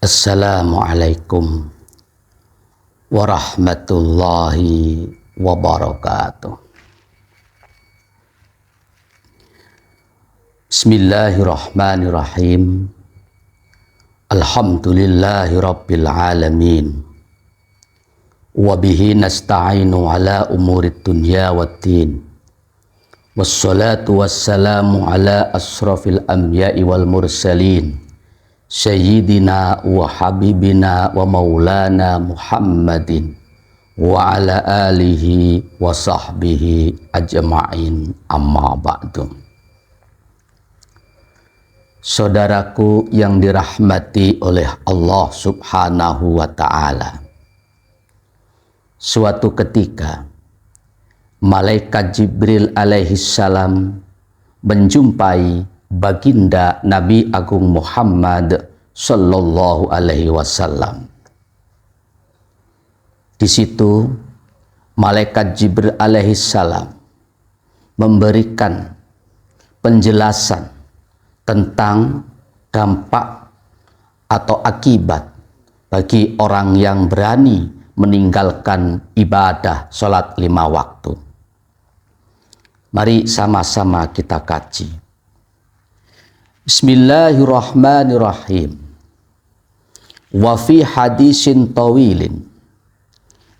Assalamualaikum warahmatullahi wabarakatuh. Bismillahirrahmanirrahim. Alhamdulillahi rabbil alamin. Wabihi nasta'inu ala umurid dunya waddin. Wassalatu wassalamu ala asrafil anbiya'i wal mursalin. Sayyidina wa habibina wa maulana Muhammadin wa ala alihi wa sahbihi ajma'in, amma ba'du. Saudaraku yang dirahmati oleh Allah subhanahu wa ta'ala, suatu ketika malaikat Jibril alaihissalam menjumpai baginda Nabi Agung Muhammad sallallahu alaihi wasallam. Di situ malaikat Jibril alaihissalam memberikan penjelasan tentang dampak atau akibat bagi orang yang berani meninggalkan ibadah sholat 5 waktu. Mari sama-sama kita kaji. Bismillahirrahmanirrahim. Wa fi hadisin tawilin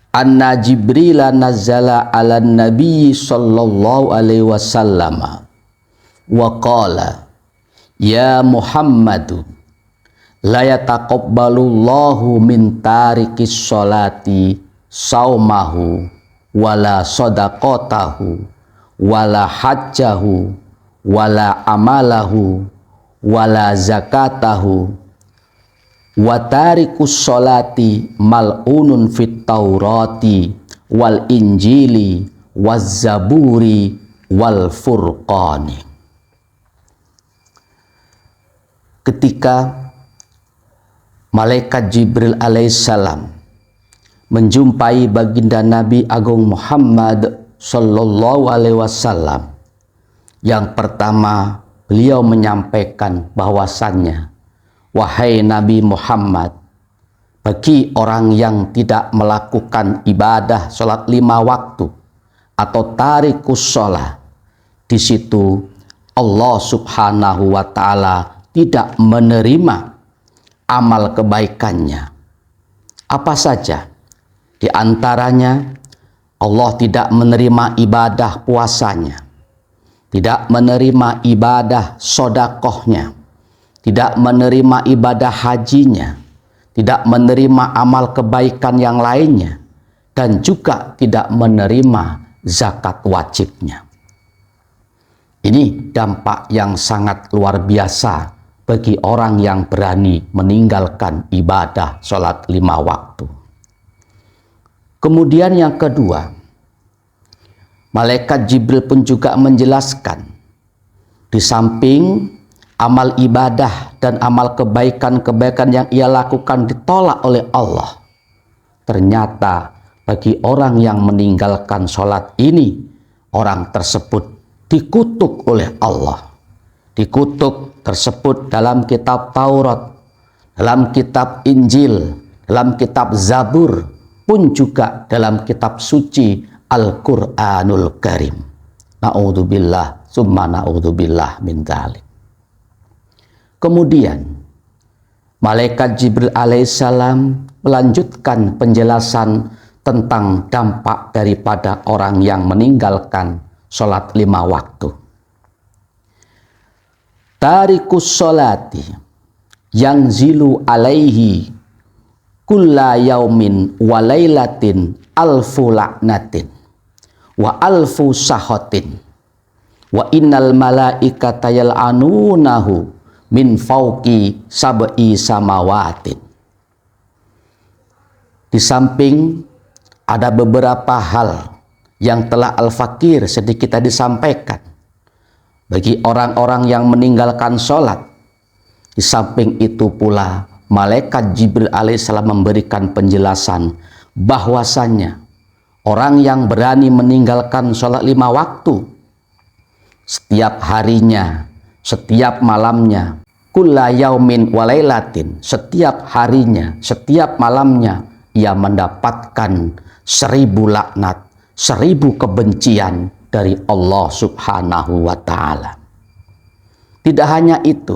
anna Jibril nazala ala nabi sallallahu alaihi wasallam wa qala ya Muhammadu la yataqabbalullahu min tarikis sholati saumahu wala sadaqatahu wala hajjahu wala amalahu wala zakatahu wa tarikus sholati mal'unun fit taurati wal injili waz zaburi wal furqani. Ketika malaikat Jibril alaihissalam menjumpai baginda Nabi Agung Muhammad sallallahu alaihi wasallam, yang pertama beliau menyampaikan bahwasannya, wahai Nabi Muhammad, bagi orang yang tidak melakukan ibadah sholat 5 waktu atau tarikus sholat, di situ Allah subhanahu wa ta'ala tidak menerima amal kebaikannya. Apa saja? Di antaranya Allah tidak menerima ibadah puasanya, tidak menerima ibadah sodakohnya, tidak menerima ibadah hajinya, tidak menerima amal kebaikan yang lainnya, dan juga tidak menerima zakat wajibnya. Ini dampak yang sangat luar biasa bagi orang yang berani meninggalkan ibadah sholat 5 waktu. Kemudian yang kedua, malaikat Jibril pun juga menjelaskan, di samping amal ibadah dan amal kebaikan-kebaikan yang ia lakukan ditolak oleh Allah, ternyata bagi orang yang meninggalkan sholat ini, orang tersebut dikutuk oleh Allah. Dikutuk tersebut dalam kitab Taurat, dalam kitab Injil, dalam kitab Zabur, pun juga dalam kitab suci Al-Quranul Karim. Na'udzubillah summa na'udzubillah min dzalik. Kemudian malaikat Jibril alaihissalam melanjutkan penjelasan tentang dampak daripada orang yang meninggalkan sholat 5 waktu. Tarikus sholati yang zilu alaihi kulla yaumin wa lailatin alfu la'natin wa alfu sahotin wa innal malaikata yal'anunahu min fauqi sab'i samawatin. Di samping ada beberapa hal yang telah Al-Fakir sedikit tadi sampaikan bagi orang-orang yang meninggalkan sholat. Di samping itu pula malaikat Jibril alaihissalam memberikan penjelasan bahwasannya orang yang berani meninggalkan sholat 5 waktu setiap harinya, setiap malamnya, kulla yaumin walailatin, setiap harinya, setiap malamnya ia mendapatkan 1000 laknat, 1000 kebencian dari Allah Subhanahu wa ta'ala. Tidak hanya itu,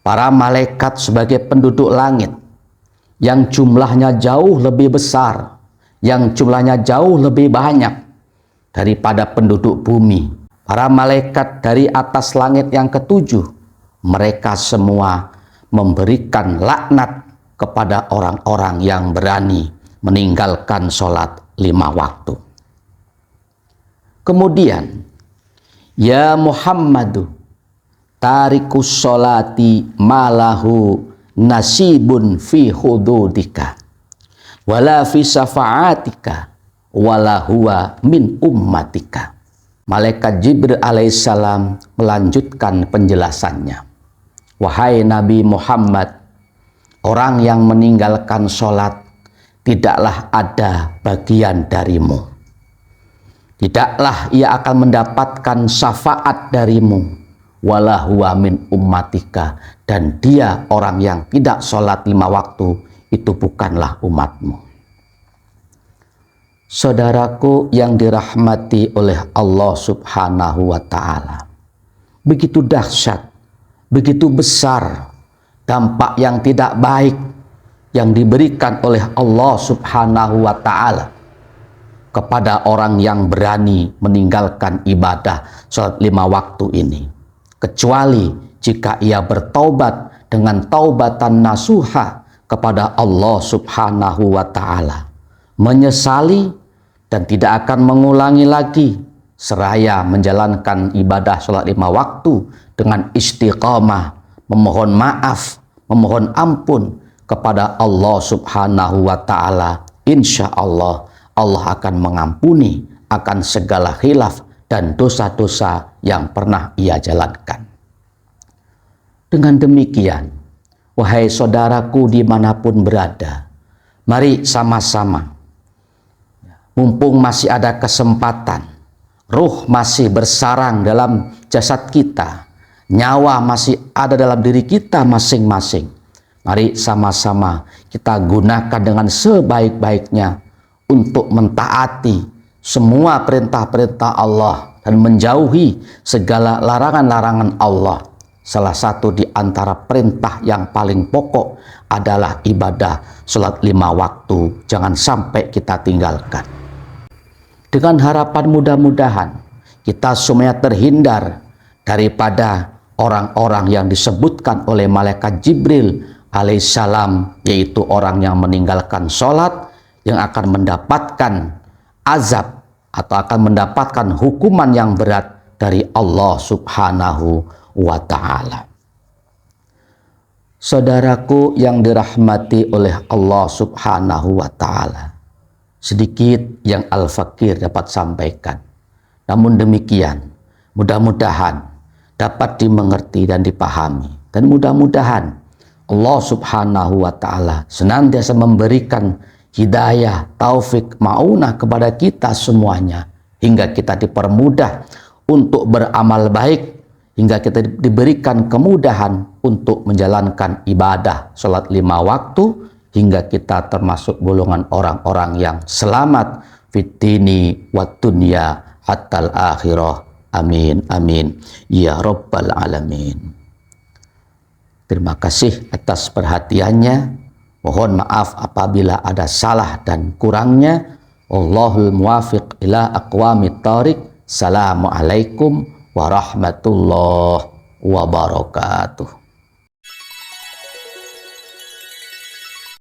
para malaikat sebagai penduduk langit yang jumlahnya jauh lebih besar, yang jumlahnya jauh lebih banyak daripada penduduk bumi, para malaikat dari atas langit yang ketujuh, mereka semua memberikan laknat kepada orang-orang yang berani meninggalkan sholat 5 waktu. Kemudian, ya Muhammadu tarikus sholati malahu nasibun fi hududika wala fi syafa'atika wala huwa min ummatika. Malaikat Jibril alaihissalam melanjutkan penjelasannya. Wahai Nabi Muhammad, orang yang meninggalkan sholat tidaklah ada bagian darimu. Tidaklah ia akan mendapatkan syafaat darimu. Wala huwa min ummatika, dan dia orang yang tidak sholat 5 waktu itu bukanlah umatmu. Saudaraku yang dirahmati oleh Allah Subhanahu wa ta'ala, begitu dahsyat, begitu besar dampak yang tidak baik yang diberikan oleh Allah Subhanahu wa ta'ala kepada orang yang berani meninggalkan ibadah sholat 5 waktu ini, kecuali jika ia bertaubat dengan taubatan nasuha kepada Allah Subhanahu wa ta'ala, menyesali dan tidak akan mengulangi lagi, seraya menjalankan ibadah sholat 5 waktu dengan istiqamah, memohon maaf, memohon ampun kepada Allah Subhanahu wa ta'ala. Insya Allah, Allah akan mengampuni akan segala khilaf dan dosa-dosa yang pernah ia jalankan. Dengan demikian, wahai saudaraku dimanapun berada, mari sama-sama, mumpung masih ada kesempatan, ruh masih bersarang dalam jasad kita, nyawa masih ada dalam diri kita masing-masing, mari sama-sama kita gunakan dengan sebaik-baiknya untuk mentaati semua perintah-perintah Allah dan menjauhi segala larangan-larangan Allah. Salah satu di antara perintah yang paling pokok adalah ibadah sholat 5 waktu. Jangan sampai kita tinggalkan. Dengan harapan mudah-mudahan kita semuanya terhindar daripada orang-orang yang disebutkan oleh malaikat Jibril alaihissalam, yaitu orang yang meninggalkan sholat, yang akan mendapatkan azab atau akan mendapatkan hukuman yang berat dari Allah Subhanahu wa ta'ala. Saudaraku yang dirahmati oleh Allah Subhanahu wa ta'ala, sedikit yang Al-Fakir dapat sampaikan. Namun demikian, mudah-mudahan dapat dimengerti dan dipahami, dan mudah-mudahan Allah Subhanahu wa ta'ala senantiasa memberikan hidayah, taufik, maunah kepada kita semuanya, hingga kita dipermudah untuk beramal baik, hingga kita diberikan kemudahan untuk menjalankan ibadah sholat 5 waktu, hingga kita termasuk golongan orang-orang yang selamat fitini wa dunya hatal akhirah. Amin amin ya rabbal alamin. Terima kasih atas perhatiannya. Mohon maaf apabila ada salah dan kurangnya. Allahul muwafiq ila aqwamit thariq. Assalamualaikum warahmatullahi wabarakatuh.